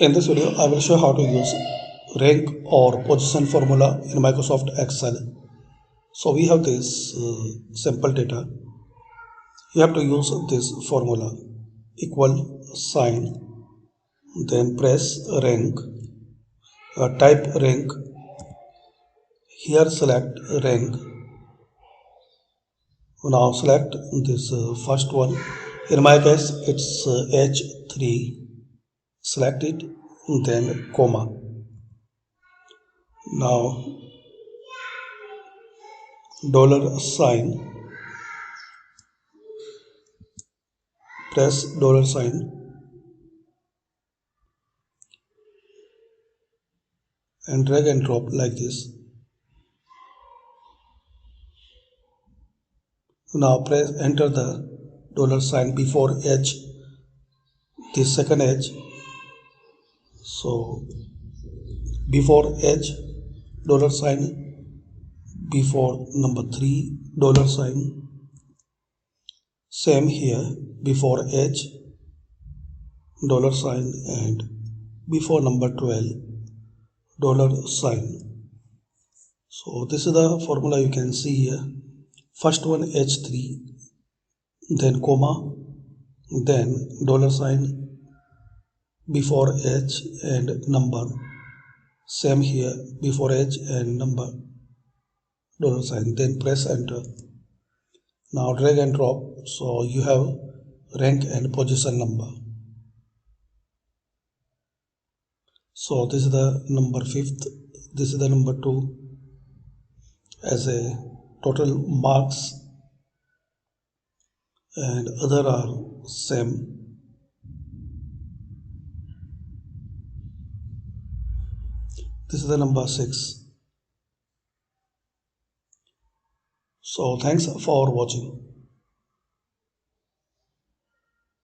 In this video, I will show how to use rank or position formula in Microsoft Excel. So we have this simple data. You have to use this formula equal sign, then press rank, type rank. Here select rank. Now select this first one. In my case, it's H3. Select it, then comma. Now dollar sign, press dollar sign and drag and drop like this. Now press enter the dollar sign before H, the second H. So before H dollar sign, before number 3 dollar sign. Same here, before H dollar sign and before number 12 dollar sign. So this is the formula you can see here. First one H3, then comma, then dollar sign before H and number. Same here, before H and number, dollar sign, then press enter. Now drag and drop, so you have rank and position number. So this is the number 5th, this is the number 2 as a total marks, and other are same. This is the number 6. So thanks for watching.